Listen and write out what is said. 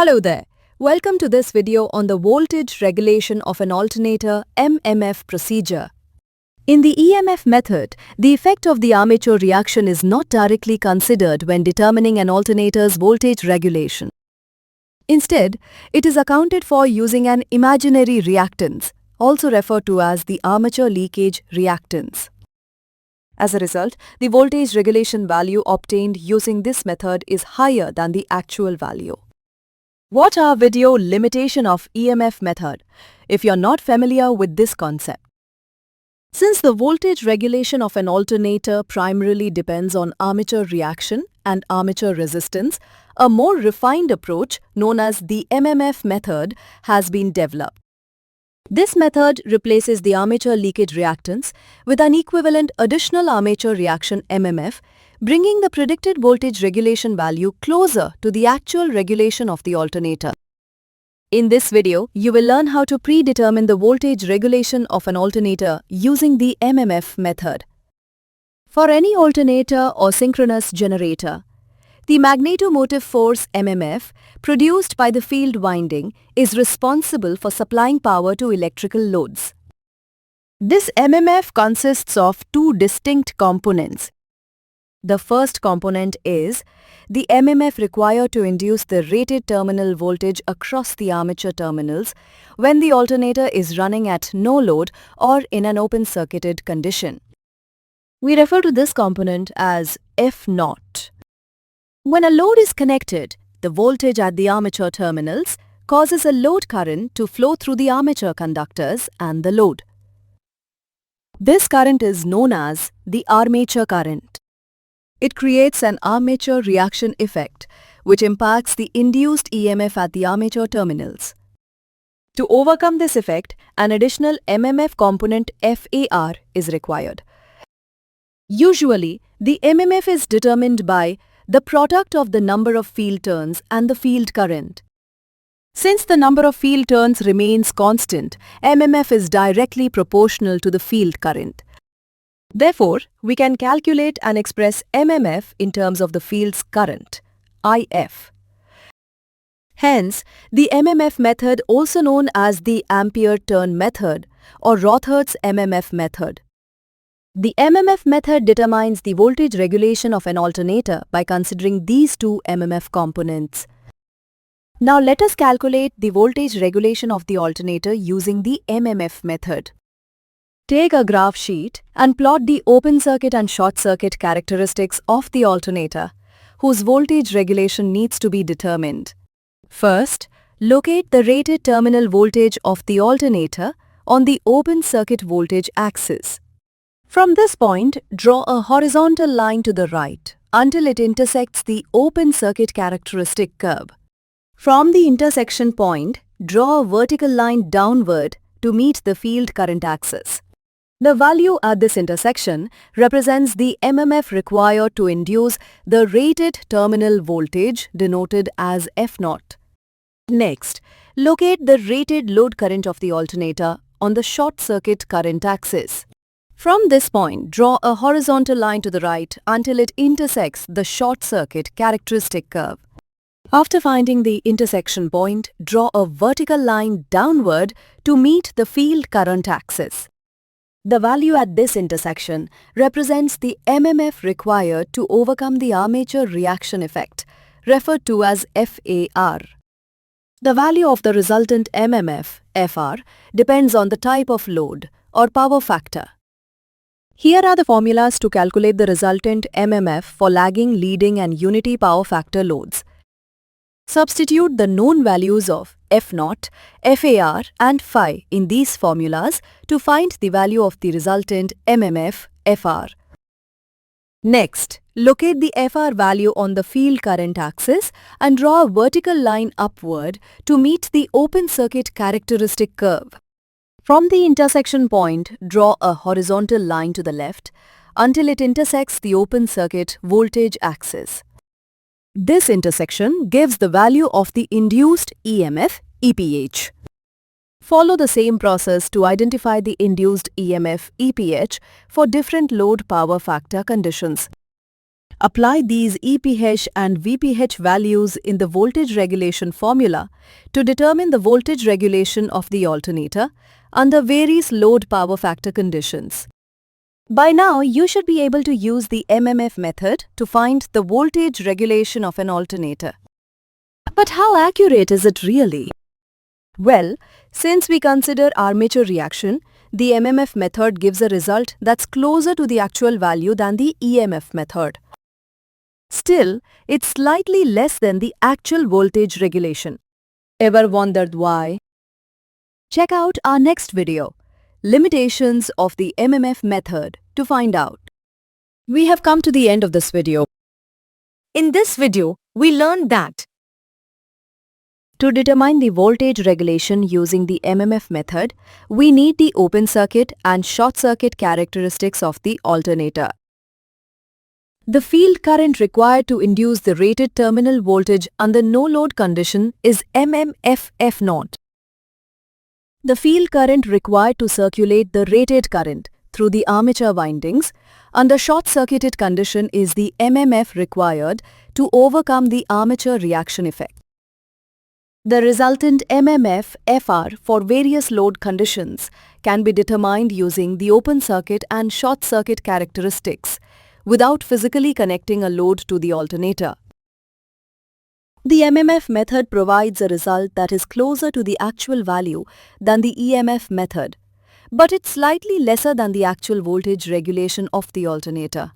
Hello there. Welcome to this video on the voltage regulation of an alternator MMF procedure. In the EMF method, the effect of the armature reaction is not directly considered when determining an alternator's voltage regulation. Instead, it is accounted for using an imaginary reactance, also referred to as the armature leakage reactance. As a result, the voltage regulation value obtained using this method is higher than the actual value. Watch our video Limitation of EMF method if you're not familiar with this concept. Since the voltage regulation of an alternator primarily depends on armature reaction and armature resistance, a more refined approach known as the MMF method has been developed. This method replaces the armature leakage reactance with an equivalent additional armature reaction MMF, bringing the predicted voltage regulation value closer to the actual regulation of the alternator. In this video, you will learn how to predetermine the voltage regulation of an alternator using the MMF method. For any alternator or synchronous generator, the magnetomotive force MMF produced by the field winding is responsible for supplying power to electrical loads. This MMF consists of two distinct components. The first component is the MMF required to induce the rated terminal voltage across the armature terminals when the alternator is running at no load or in an open-circuited condition. We refer to this component as F0. When a load is connected, the voltage at the armature terminals causes a load current to flow through the armature conductors and the load. This current is known as the armature current. It creates an armature reaction effect, which impacts the induced EMF at the armature terminals. To overcome this effect, an additional MMF component FAR is required. Usually, the MMF is determined by the product of the number of field turns and the field current. Since the number of field turns remains constant, MMF is directly proportional to the field current. Therefore, we can calculate and express MMF in terms of the field's current, IF. Hence, the MMF method, also known as the Ampere-turn method or Rothert's MMF method. The MMF method determines the voltage regulation of an alternator by considering these two MMF components. Now let us calculate the voltage regulation of the alternator using the MMF method. Take a graph sheet and plot the open circuit and short circuit characteristics of the alternator, whose voltage regulation needs to be determined. First, locate the rated terminal voltage of the alternator on the open circuit voltage axis. From this point, draw a horizontal line to the right until it intersects the open circuit characteristic curve. From the intersection point, draw a vertical line downward to meet the field current axis. The value at this intersection represents the MMF required to induce the rated terminal voltage denoted as F0. Next, locate the rated load current of the alternator on the short circuit current axis. From this point, draw a horizontal line to the right until it intersects the short circuit characteristic curve. After finding the intersection point, draw a vertical line downward to meet the field current axis. The value at this intersection represents the MMF required to overcome the armature reaction effect, referred to as FAR. The value of the resultant MMF, FR, depends on the type of load or power factor. Here are the formulas to calculate the resultant MMF for lagging, leading and unity power factor loads. Substitute the known values of F0, FAR and phi in these formulas to find the value of the resultant MMF, FR. Next, locate the FR value on the field current axis and draw a vertical line upward to meet the open circuit characteristic curve. From the intersection point, draw a horizontal line to the left until it intersects the open circuit voltage axis. This intersection gives the value of the induced EMF, EPH. Follow the same process to identify the induced EMF, EPH for different load power factor conditions. Apply these EPH and VPH values in the voltage regulation formula to determine the voltage regulation of the alternator under various load power factor conditions. By now, you should be able to use the MMF method to find the voltage regulation of an alternator. But how accurate is it really? Well, since we consider armature reaction, the MMF method gives a result that's closer to the actual value than the EMF method. Still, it's slightly less than the actual voltage regulation. Ever wondered why? Check out our next video, Limitations of the MMF method, to find out. We have come to the end of this video. In this video, we learned that to determine the voltage regulation using the MMF method, we need the open circuit and short circuit characteristics of the alternator. The field current required to induce the rated terminal voltage under no-load condition is MMF F0. The field current required to circulate the rated current through the armature windings under short-circuited condition is the MMF required to overcome the armature reaction effect. The resultant MMF FR for various load conditions can be determined using the open circuit and short circuit characteristics without physically connecting a load to the alternator. The MMF method provides a result that is closer to the actual value than the EMF method, but it's slightly lesser than the actual voltage regulation of the alternator.